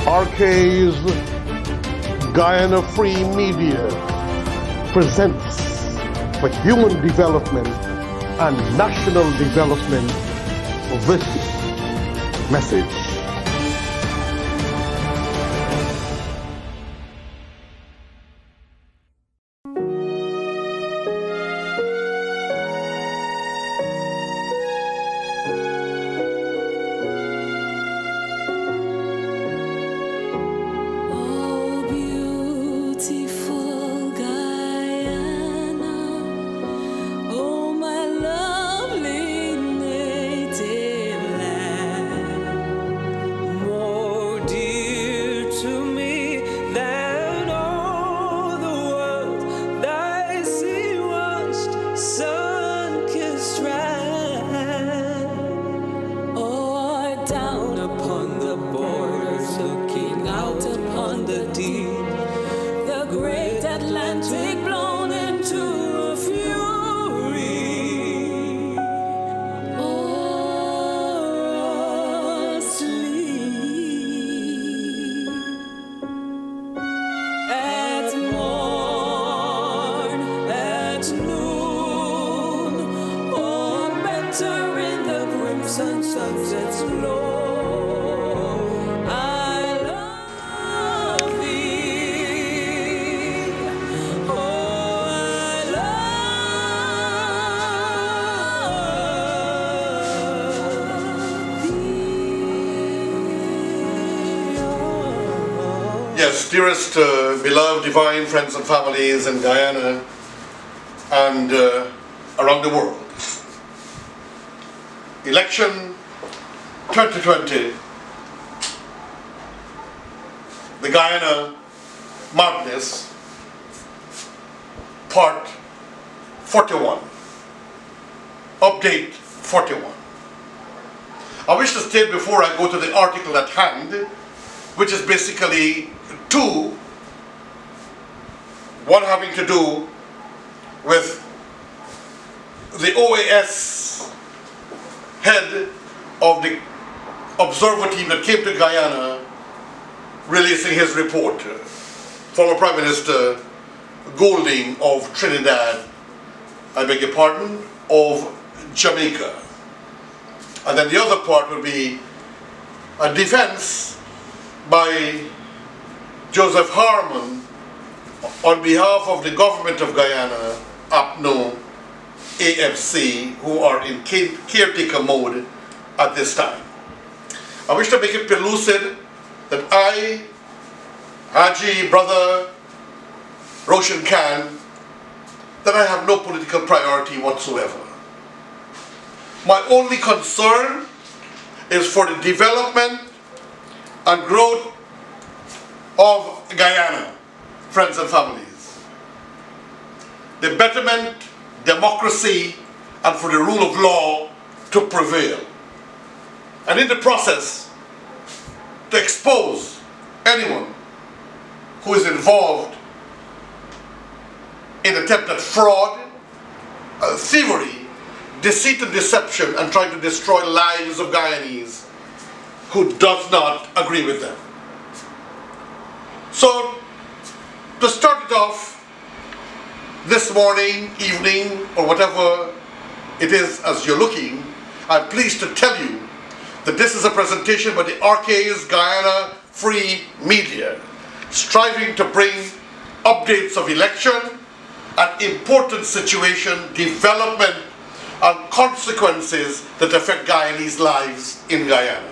RK's Guyana Free Media presents for human development and national development this message. Sunsets glow. I love thee. Oh, I love thee. Yes, dearest, beloved, divine friends and families in Guyana and around the world. Election 2020, the Guyana Madness, Part 41, Update 41. I wish to state before I go to the article at hand, which is basically two, one having to do with the O.A.S. head of the observer team that came to Guyana releasing his report, former Prime Minister Golding of Trinidad, I beg your pardon, of Jamaica. And then the other part will be a defense by Joseph Harmon on behalf of the government of Guyana, APNO, AFC, who are in caretaker mode at this time. I wish to make it pellucid that I, Haji Brother Roshan Khan, that I have no political priority whatsoever. My only concern is for the development and growth of Guyana, friends and families. The betterment, democracy, and for the rule of law to prevail. And in the process, to expose anyone who is involved in attempt at fraud, thievery, deceit and deception, and trying to destroy lives of Guyanese who does not agree with them. So, to start it off, this morning, evening, or whatever it is as you're looking, I'm pleased to tell you that this is a presentation by the RK's Guyana Free Media, striving to bring updates of election and important situation, development, and consequences that affect Guyanese lives in Guyana.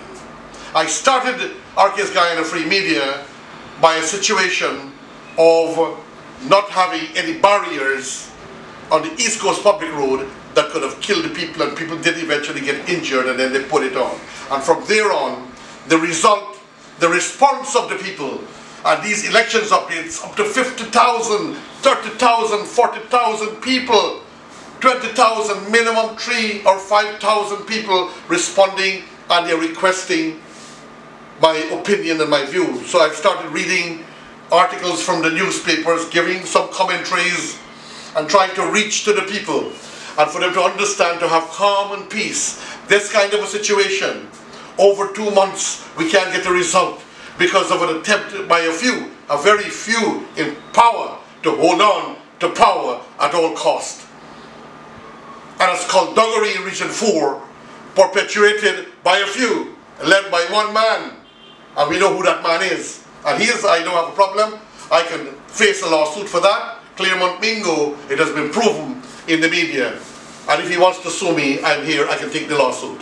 I started RK's Guyana Free Media by a situation of not having any barriers on the East Coast Public Road that could have killed the people, and people did eventually get injured, and then they put it on. And from there on, the result, the response of the people, and these elections updates, up to 50,000, 30,000, 40,000 people, 20,000, minimum 3,000 or 5,000 people responding, and they're requesting my opinion and my view. So I've started reading articles from the newspapers, giving some commentaries and trying to reach to the people and for them to understand, to have calm and peace. This kind of a situation, over 2 months we can't get a result. because of an attempt by a few, a very few in power, to hold on to power at all cost. And a skullduggery in Region 4 perpetuated by a few, led by one man, and we know who that man is. And I don't have a problem. I can face a lawsuit for that. Claremont Mingo, it has been proven in the media. And if he wants to sue me, I'm here, I can take the lawsuit.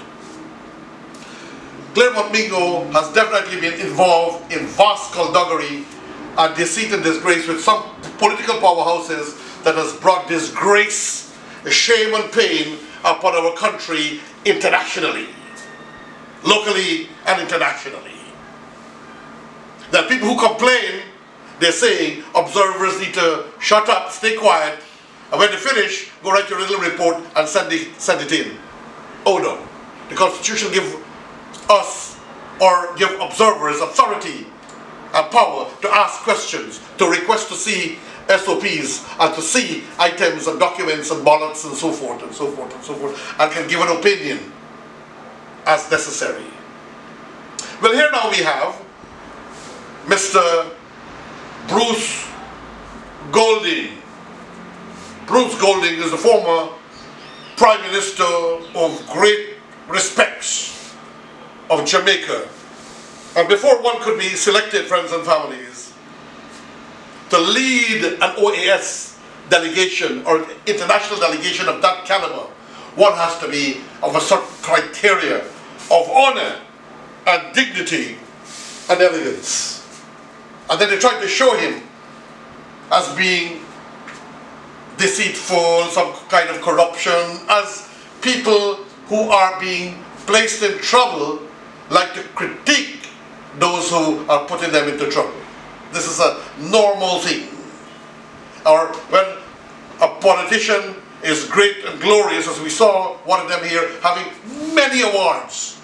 Claremont Mingo has definitely been involved in vast skullduggery and deceit and disgrace with some political powerhouses that has brought disgrace, shame and pain upon our country internationally, locally and internationally. There are people who complain, they're saying observers need to shut up, stay quiet, and when they finish, go write your little report and send it in. Oh no, the Constitution gives us, or give observers, authority and power to ask questions, to request to see SOPs, and to see items and documents and ballots and so forth and so forth and so forth, and can give an opinion as necessary. Well, here now we have Mr. Bruce Golding. Bruce Golding is the former Prime Minister of great respects of Jamaica. And before one could be selected, friends and families, to lead an O.A.S. delegation or international delegation of that caliber, one has to be of a certain criteria of honor and dignity and elegance. And then they tried to show him as being deceitful, some kind of corruption, as people who are being placed in trouble like to critique those who are putting them into trouble. This is a normal thing. Or when a politician is great and glorious, as we saw one of them here having many awards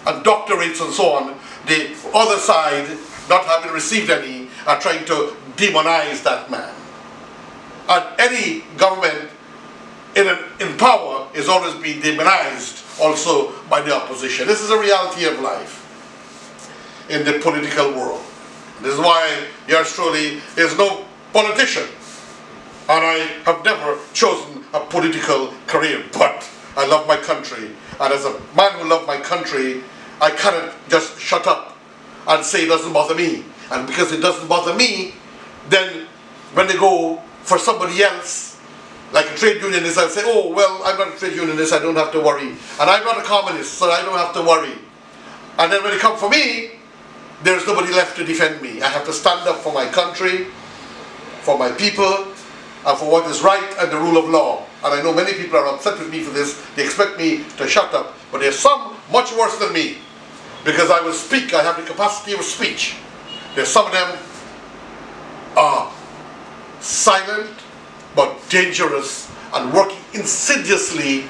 and doctorates and so on, the other side, not having received any, are trying to demonize that man. And any government in power is always being demonized also by the opposition. This is a reality of life in the political world. This is why yours truly is no politician. And I have never chosen a political career, but I love my country. And as a man who loves my country, I cannot just shut up and say it doesn't bother me. And because it doesn't bother me, then when they go for somebody else, like a trade unionist, I'll say, oh, well, I'm not a trade unionist, I don't have to worry. And I'm not a communist, so I don't have to worry. And then when they come for me, there's nobody left to defend me. I have to stand up for my country, for my people, and for what is right and the rule of law. And I know many people are upset with me for this. They expect me to shut up. But there's some much worse than me, because I will speak. I have the capacity of speech. There's some of them are silent but dangerous and working insidiously,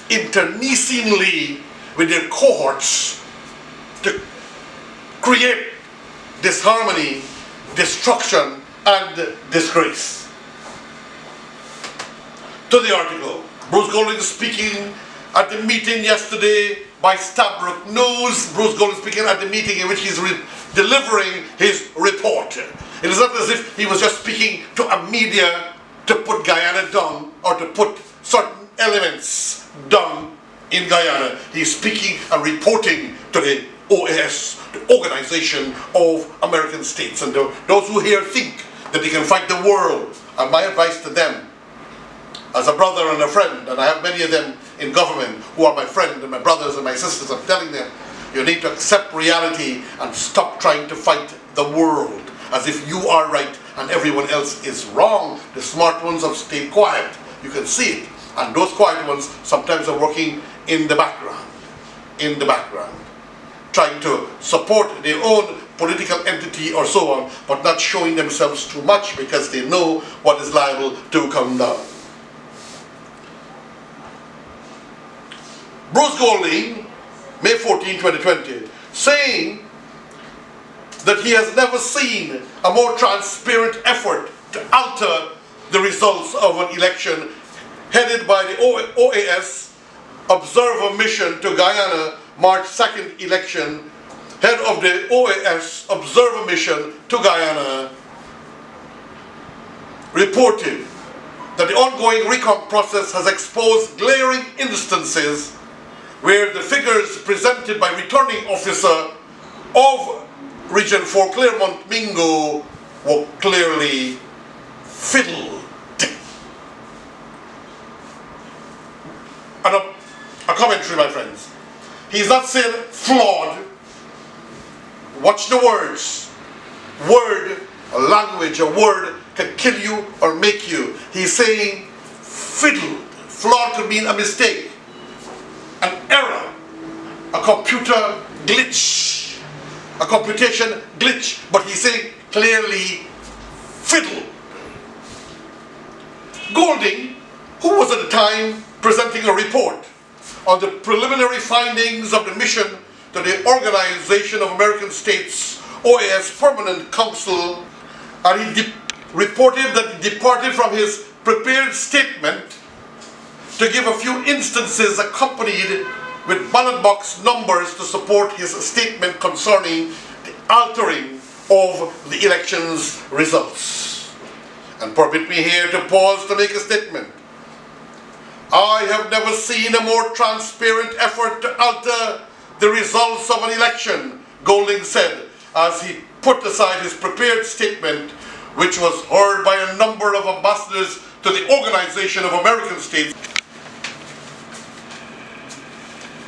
internecinely with their cohorts to create disharmony, destruction, and disgrace. To the article, Bruce Golding speaking at the meeting yesterday by Stabrook News. Bruce Golding speaking at the meeting in which he's delivering his report. It is not as if he was just speaking to a media to put Guyana down or to put certain elements down in Guyana. He's speaking and reporting to the O.A.S, the Organization of American States. And those who here think that they can fight the world, and my advice to them, as a brother and a friend, and I have many of them in government who are my friends and my brothers and my sisters, I'm telling them, you need to accept reality and stop trying to fight the world as if you are right and everyone else is wrong. The smart ones have stayed quiet. You can see it. And those quiet ones sometimes are working in the background. In the background. Trying to support their own political entity or so on, but not showing themselves too much because they know what is liable to come down. Bruce Golding, May 14, 2020, saying that he has never seen a more transparent effort to alter the results of an election headed by the O.A.S. Observer Mission to Guyana March 2nd election head of the O.A.S. observer mission to Guyana, reported that the ongoing recount process has exposed glaring instances where the figures presented by returning officer of Region 4 Clermont Mingo were clearly fiddled. And a commentary, my friends. He's not saying flawed. Watch the words. Word, a language, a word can kill you or make you. He's saying fiddled. Flawed could mean a mistake, an error, a computer glitch, a computation glitch, but he's saying clearly fiddled. Golding, who was at the time presenting a report on the preliminary findings of the mission to the Organization of American States, O.A.S. Permanent Council, and he reported that he departed from his prepared statement to give a few instances accompanied with ballot box numbers to support his statement concerning the altering of the election's results. And permit me here to pause to make a statement. I have never seen a more transparent effort to alter the results of an election, Golding said, as he put aside his prepared statement, which was heard by a number of ambassadors to the Organization of American States.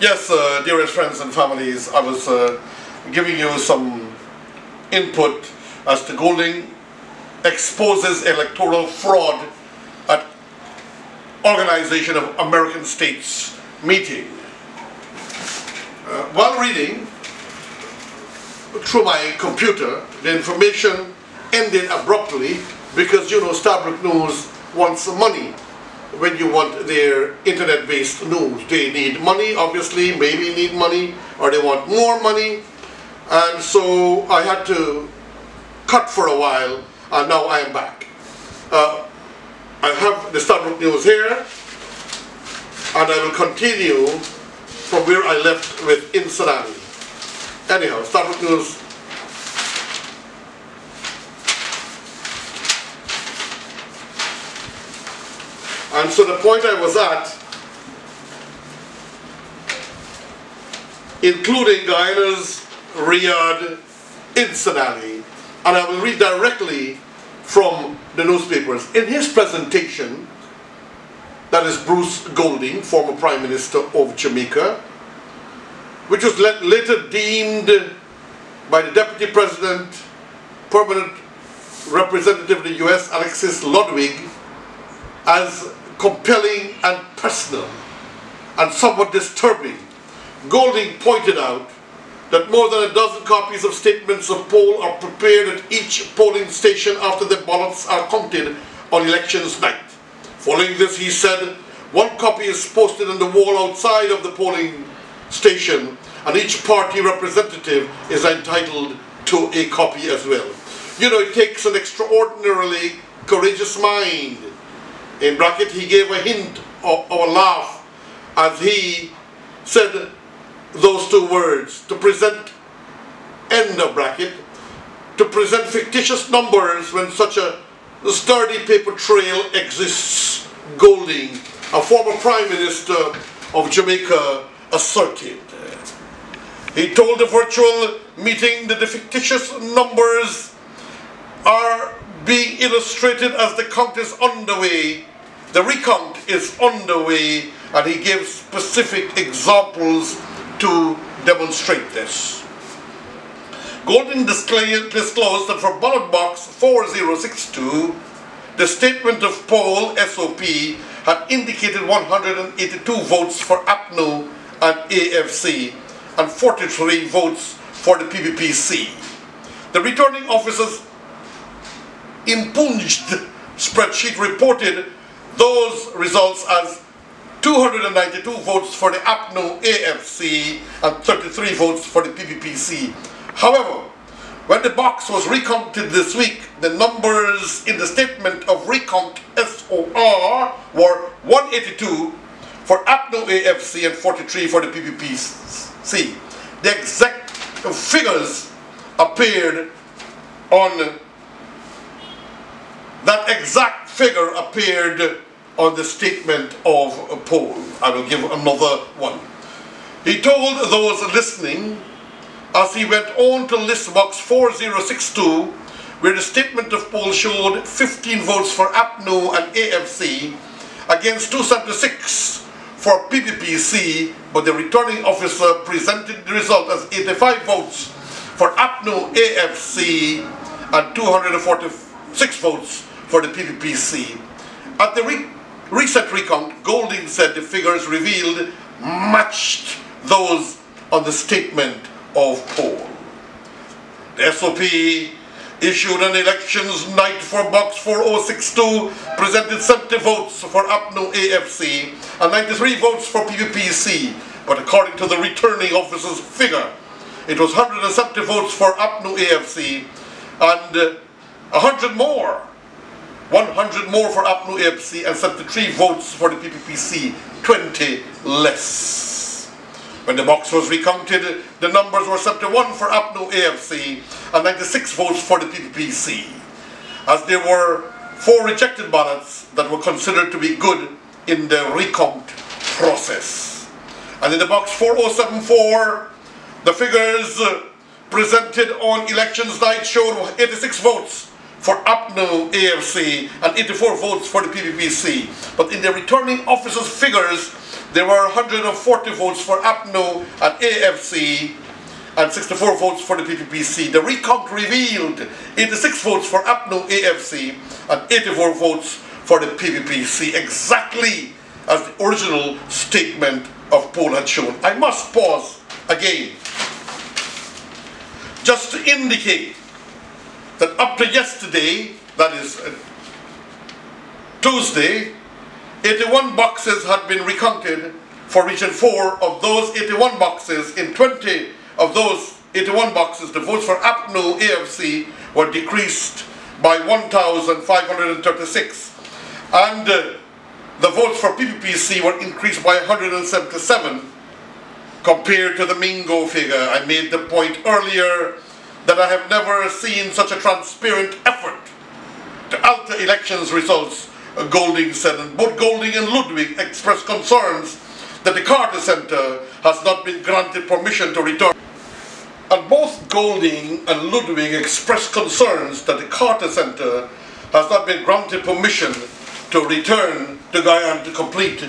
Yes, dearest friends and families, I was giving you some input as to Golding exposes electoral fraud at Organization of American States meeting. While reading through my computer, the information ended abruptly because, you know, Starbrook News wants money. When you want their internet-based news, they need money, obviously, maybe need money, or they want more money. And so I had to cut for a while, and now I am back. I have the Starbrook News here, and I will continue from where I left with Insanity. Anyhow, Starbrook News. And so the point I was at, including Guyana's Riyadh Insanity, and I will read directly from the newspapers. In his presentation, that is Bruce Golding, former Prime Minister of Jamaica, which was later deemed by the Deputy President, Permanent Representative of the U.S., Alexis Ludwig, as compelling and personal and somewhat disturbing. Golding pointed out that more than a dozen copies of statements of poll are prepared at each polling station after the ballots are counted on elections night. Following this, he said, one copy is posted on the wall outside of the polling station, and each party representative is entitled to a copy as well. You know, it takes an extraordinarily courageous mind. In bracket, he gave a hint of a laugh as he said those two words, to present, end of bracket, to present fictitious numbers when such a sturdy paper trail exists, Golding, a former Prime Minister of Jamaica, asserted. He told the virtual meeting that the fictitious numbers are being illustrated as the count is underway. The recount is underway, and he gives specific examples to demonstrate this. Golding disclosed that for ballot box 4062, the statement of poll SOP had indicated 182 votes for APNU and AFC and 43 votes for the PPPC. The returning officer's impunged spreadsheet reported those results as 292 votes for the APNU AFC and 33 votes for the PPPC. However, when the box was recounted this week, the numbers in the statement of recount SOR were 182 for APNU AFC and 43 for the PPPC. The exact figures appeared on, that exact figure appeared on the statement of poll. I will give another one. He told those listening, as he went on to list box 4062, where the statement of poll showed 15 votes for APNO and AFC against 276 for PPPC, but the returning officer presented the result as 85 votes for APNO AFC and 246 votes for the PPPC. At the recent recount, Golding said the figures revealed matched those on the statement of poll. The SOP issued an elections night for box 4062, presented 70 votes for APNO AFC and 93 votes for PPPC, but according to the returning officer's figure, it was 170 votes for APNO AFC and 100 more for APNO AFC and 73 votes for the PPPC, 20 less. When the box was recounted, the numbers were 71 for APNO AFC and 96 votes for the PPPC, as there were 4 rejected ballots that were considered to be good in the recount process. And in the box 4074, the figures presented on elections night showed 86 votes for APNO AFC and 84 votes for the PPPC. But in the returning officer's figures, there were 140 votes for APNO and AFC and 64 votes for the PPPC. The recount revealed 86 votes for APNO AFC and 84 votes for the PPPC, exactly as the original statement of poll had shown. I must pause again just to indicate that up to yesterday, that is Tuesday, 81 boxes had been recounted for Region 4. Of those 81 boxes, in 20 of those 81 boxes, the votes for APNO AFC were decreased by 1,536, and the votes for PPPC were increased by 177 compared to the Mingo figure. I made the point earlier that I have never seen such a transparent effort to alter elections results, Golding said, and both Golding and Ludwig expressed concerns that the Carter Center has not been granted permission to return. And both Golding and Ludwig expressed concerns that the Carter Center has not been granted permission to return to Guyana to complete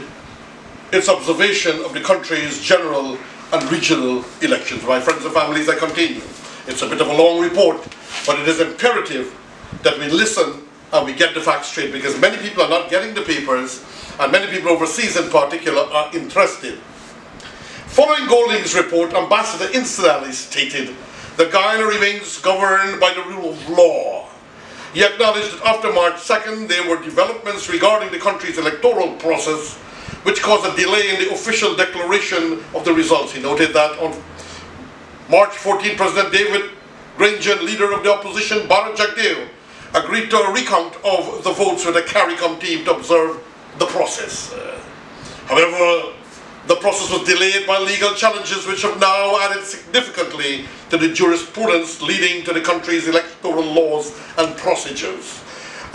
its observation of the country's general and regional elections. My friends and families, I continue. It's a bit of a long report, but it is imperative that we listen and we get the facts straight, because many people are not getting the papers, and many people overseas in particular are interested. Following Golding's report, Ambassador incidentally stated that Guyana remains governed by the rule of law. He acknowledged that after March 2nd, there were developments regarding the country's electoral process which caused a delay in the official declaration of the results. He noted that on March 14, President David Granger, leader of the opposition, Bharat Jagdeo, agreed to a recount of the votes with a CARICOM team to observe the process. However, the process was delayed by legal challenges which have now added significantly to the jurisprudence leading to the country's electoral laws and procedures,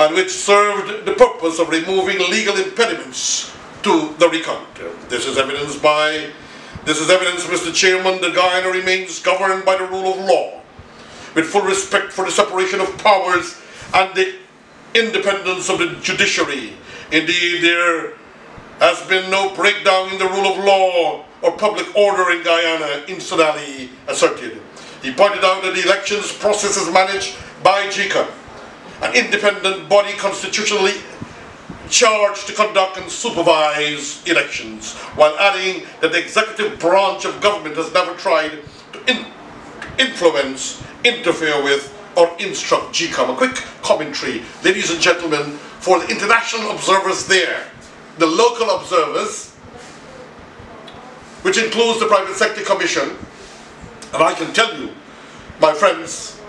and which served the purpose of removing legal impediments to the recount. This is evidenced, Mr. Chairman, that Guyana remains governed by the rule of law, with full respect for the separation of powers and the independence of the judiciary. Indeed, there has been no breakdown in the rule of law or public order in Guyana, incidentally asserted. He pointed out that the elections process is managed by GICA, an independent body constitutionally charged to conduct and supervise elections, while adding that the executive branch of government has never tried to influence, interfere with, or instruct GICA. A quick commentary, ladies and gentlemen, for the international observers there, the local observers, which includes the Private Sector Commission, and I can tell you, my friends,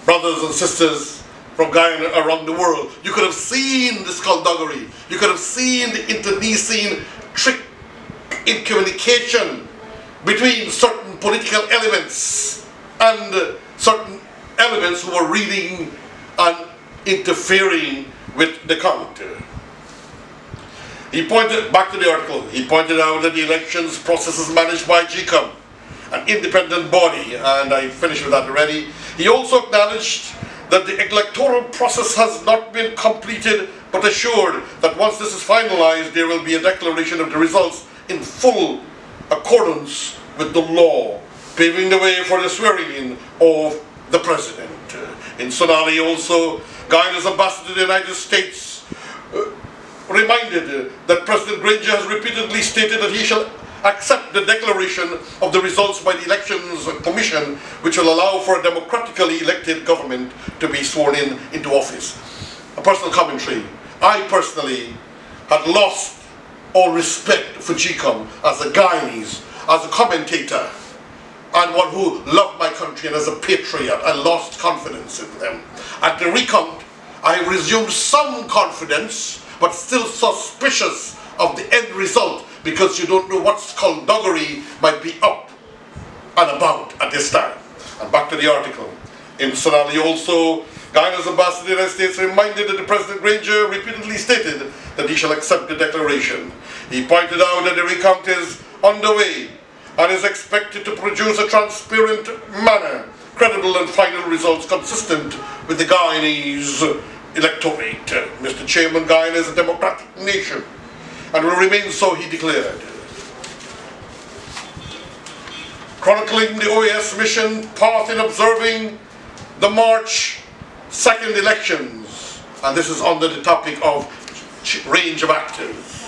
brothers and sisters from Guyana around the world, you could have seen the skullduggery, you could have seen the internecine trick in communication between certain political elements and certain elements who were reading and interfering with the count. He pointed, back to the article, he pointed out that the elections process is managed by GCOM, an independent body, and I finished with that already. He also acknowledged that the electoral process has not been completed, but assured that once this is finalized, there will be a declaration of the results in full accordance with the law, paving the way for the swearing-in of the president. In Sonali also, Guyana's ambassador to the United States reminded that President Granger has repeatedly stated that he shall accept the declaration of the results by the Elections Commission, which will allow for a democratically elected government to be sworn into office. A personal commentary. I personally had lost all respect for GCOM as a Guyanese, as a commentator, and one who loved my country, and as a patriot. I lost confidence in them. At the recount, I resumed some confidence, but still suspicious of the end result, because you don't know what skullduggery might be up and about at this time. And back to the article. In Sonali also, Guyana's ambassador to the United States reminded that the President Granger repeatedly stated that he shall accept the declaration. He pointed out that the recount is underway and is expected to produce a transparent manner, credible and final results consistent with the Guyanese electorate. Mr. Chairman, Guyana is a democratic nation and will remain so, he declared. Chronicling the O.A.S. mission path in observing the March 2nd elections, and this is under the topic of range of actors.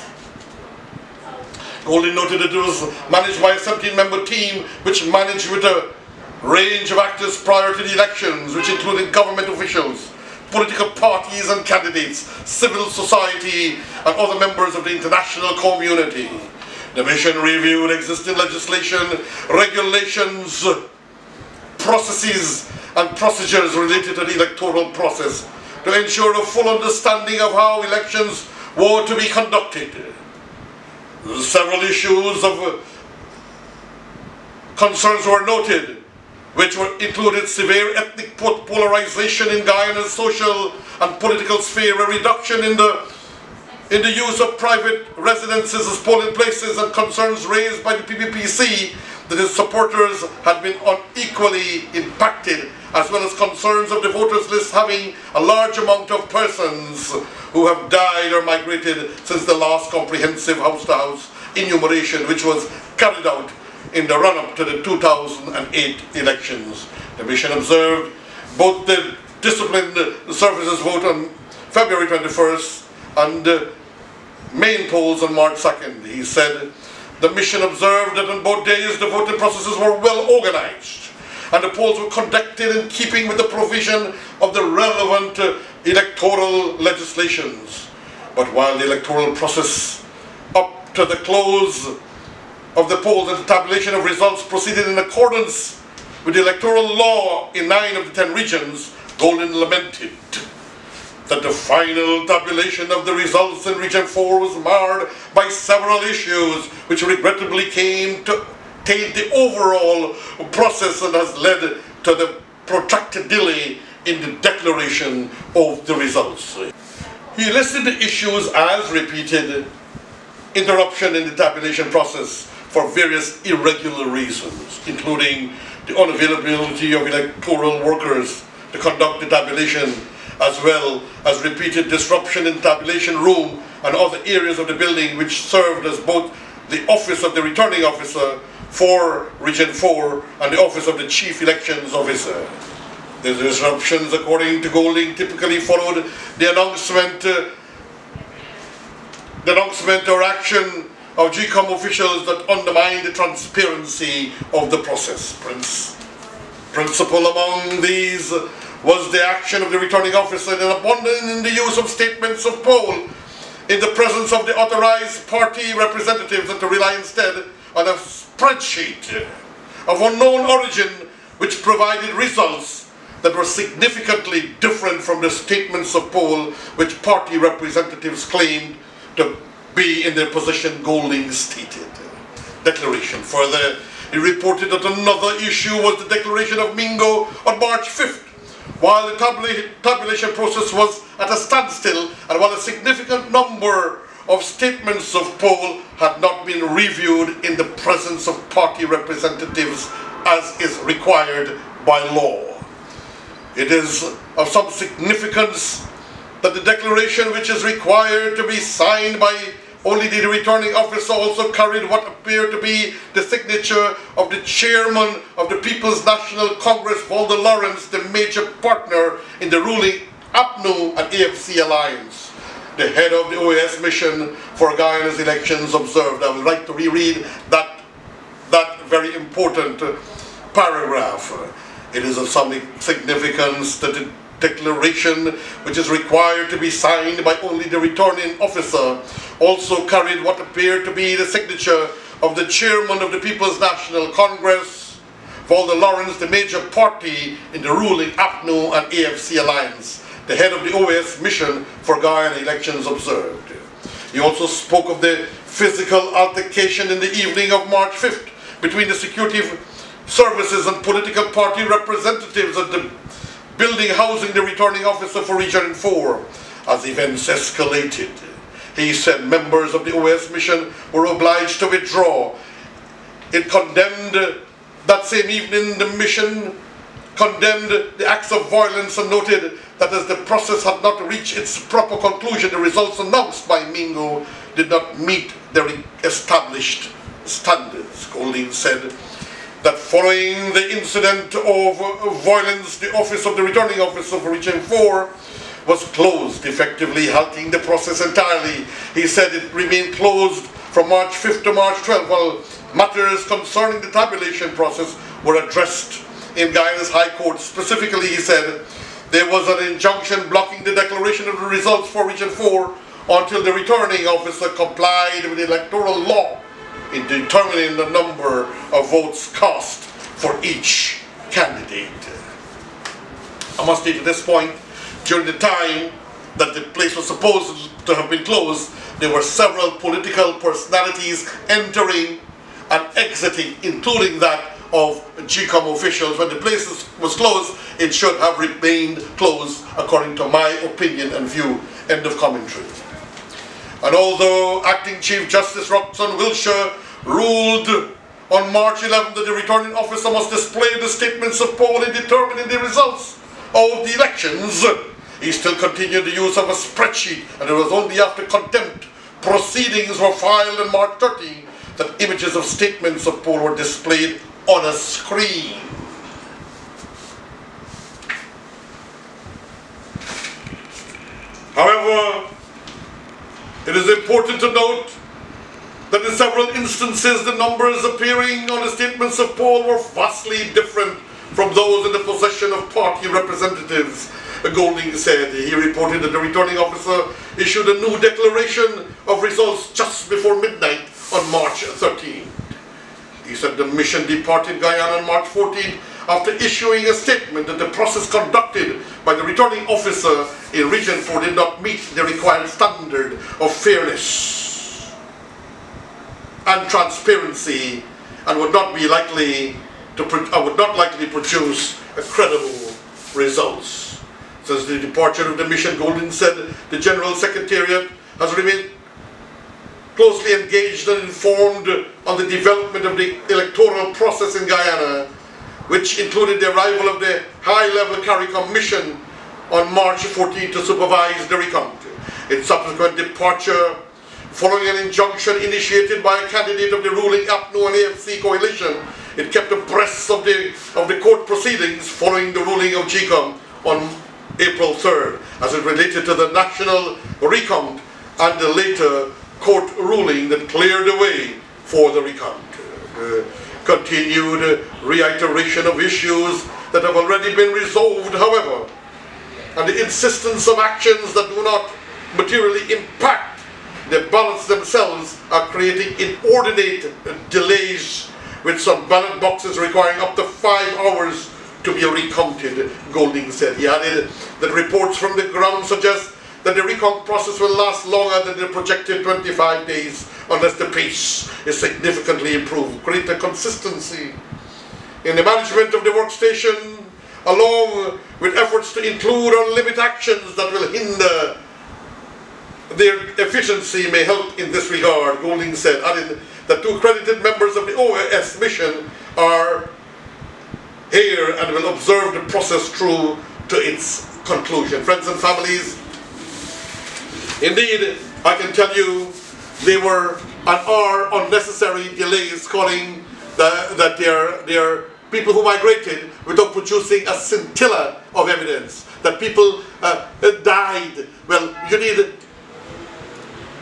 Golding noted that it was managed by a 17-member team which managed with a range of actors prior to the elections, which included government officials, political parties and candidates, civil society, and other members of the international community. The mission reviewed existing legislation, regulations, processes, and procedures related to the electoral process to ensure a full understanding of how elections were to be conducted. Several issues of concerns were noted, which included severe ethnic polarization in Guyana's social and political sphere, a reduction in the use of private residences as polling places, and concerns raised by the PPPC that its supporters had been unequally impacted, as well as concerns of the voters list having a large amount of persons who have died or migrated since the last comprehensive house-to-house enumeration, which was carried out in the run-up to the 2008 elections. The mission observed both the disciplined services vote on February 21st and the main polls on March 2nd. He said the mission observed that on both days the voting processes were well organized and the polls were conducted in keeping with the provision of the relevant electoral legislations. But while the electoral process up to the close of the polls and the tabulation of results proceeded in accordance with the electoral law in 9 of the 10 regions, Golden lamented that the final tabulation of the results in Region 4 was marred by several issues which regrettably came to taint the overall process and has led to the protracted delay in the declaration of the results. He listed the issues as repeated interruption in the tabulation process for various irregular reasons, including the unavailability of electoral workers to conduct the tabulation, as well as repeated disruption in the tabulation room and other areas of the building which served as both the office of the returning officer for Region 4 and the office of the chief elections officer. The disruptions, according to Golding, typically followed the announcement or action of GCOM officials that undermine the transparency of the process. Principal among these was the action of the returning officer in abandoning the use of statements of poll in the presence of the authorized party representatives, and to rely instead on a spreadsheet of unknown origin which provided results that were significantly different from the statements of poll which party representatives claimed to be in their possession, Golding stated. Declaration. Further, He reported that another issue was the declaration of Mingo on March 5th, while the tabulation process was at a standstill and while a significant number of statements of poll had not been reviewed in the presence of party representatives as is required by law. It is of some significance that the declaration, which is required to be signed by only the returning officer, also carried what appeared to be the signature of the chairman of the People's National Congress, Walter Lawrence, the major partner in the ruling APNU and AFC alliance. The head of the O.A.S mission for Guyana's elections observed. I would like to reread that very important paragraph. It is of some significance that the declaration, which is required to be signed by only the returning officer, also carried what appeared to be the signature of the chairman of the People's National Congress, Walter Lawrence, the major party in the ruling APNU and AFC alliance. The head of the O.A.S mission for Guyana elections observed. He also spoke of the physical altercation in the evening of March 5th between the security services and political party representatives at the building housing the returning officer for Region 4. As events escalated, he said members of the O.A.S mission were obliged to withdraw. It condemned that same evening, the mission condemned the acts of violence and noted that as the process had not reached its proper conclusion, the results announced by Mingo did not meet their established standards. Golding said that following the incident of violence, the office of the returning officer for Region 4 was closed, effectively halting the process entirely. He said it remained closed from March 5th to March 12th, while matters concerning the tabulation process were addressed in Guyana's High Court. Specifically, he said, there was an injunction blocking the declaration of the results for Region 4 until the returning officer complied with the electoral law in determining the number of votes cast for each candidate. I must state at this point, during the time that the place was supposed to have been closed, there were several political personalities entering and exiting, including that of GCOM officials. When the place was closed, it should have remained closed, according to my opinion and view. End of commentary. And although Acting Chief Justice Roxanne Wilshire ruled on March 11th that the returning officer must display the statements of poll in determining the results of the elections, he still continued the use of a spreadsheet, and it was only after contempt proceedings were filed on March 13th that images of statements of poll were displayed on a screen. However, it is important to note that in several instances the numbers appearing on the statements of poll were vastly different from those in the possession of party representatives. Golding said he reported that the returning officer issued a new declaration of results just before midnight on March 13th. He said the mission departed Guyana on March 14th after issuing a statement that the process conducted by the returning officer in Region 4 did not meet the required standard of fairness and transparency and would not likely produce credible results. Since the departure of the mission, Golding said the General Secretariat has remained closely engaged and informed on the development of the electoral process in Guyana, which included the arrival of the high-level CARICOM mission on March 14 to supervise the recount. Its subsequent departure, following an injunction initiated by a candidate of the ruling APNU and AFC coalition, it kept abreast of the court proceedings following the ruling of GCOM on April 3rd, as it related to the national recount and the later court ruling that cleared the way for the recount. Continued reiteration of issues that have already been resolved, however, and the insistence of actions that do not materially impact the ballots themselves are creating inordinate delays, with some ballot boxes requiring up to 5 hours to be recounted, Golding said. He added that reports from the ground suggest that the recount process will last longer than the projected 25 days unless the pace is significantly improved. Greater consistency in the management of the workstation, along with efforts to include or limit actions that will hinder their efficiency, may help in this regard, Golding said, adding that 2 accredited members of the O.A.S mission are here and will observe the process through to its conclusion. Friends and families, indeed, I can tell you they were and are unnecessary delays, calling that they are people who migrated without producing a scintilla of evidence, that people died. Well, you need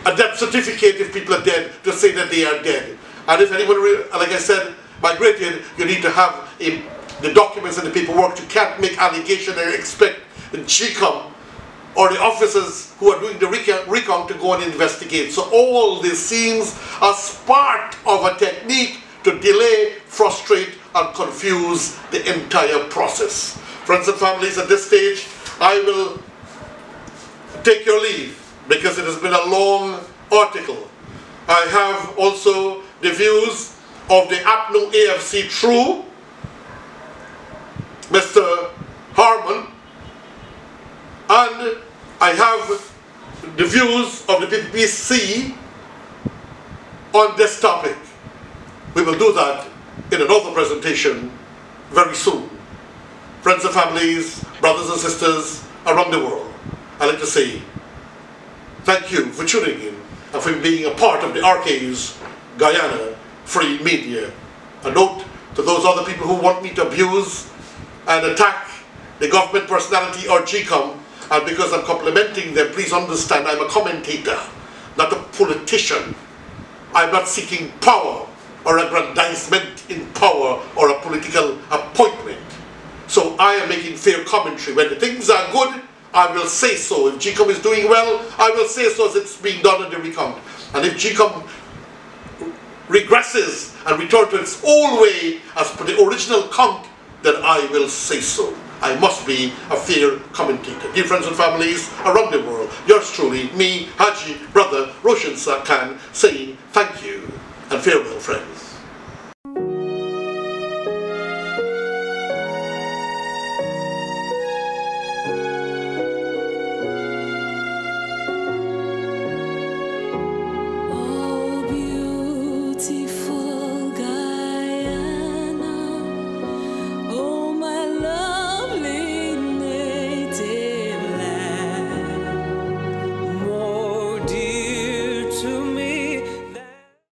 a death certificate if people are dead to say that they are dead. And if anyone, like I said, migrated, you need to have the documents and the paperwork. You can't make allegation and expect the GCOM or the officers who are doing the recon to go and investigate. So all this seems as part of a technique to delay, frustrate, and confuse the entire process. Friends and families, at this stage, I will take your leave because it has been a long article. I have also the views of the APNU AFC through Mr. Harmon, and I have the views of the PPPC on this topic. We will do that in another presentation very soon. Friends and families, brothers and sisters around the world, I'd like to say thank you for tuning in and for being a part of the RK's Guyana Free Media. A note to those other people who want me to abuse and attack the government personality or GCOM, and because I'm complimenting them, please understand I'm a commentator, not a politician. I'm not seeking power or aggrandizement in power or a political appointment. So I am making fair commentary. When the things are good, I will say so. If GCOM is doing well, I will say so as it's being done in the recount. And if GCOM regresses and returns to its old way as per the original count, then I will say so. I must be a fair commentator. Dear friends and families around the world, yours truly, me, Haji, brother Roshan Khan, saying thank you and farewell, friends.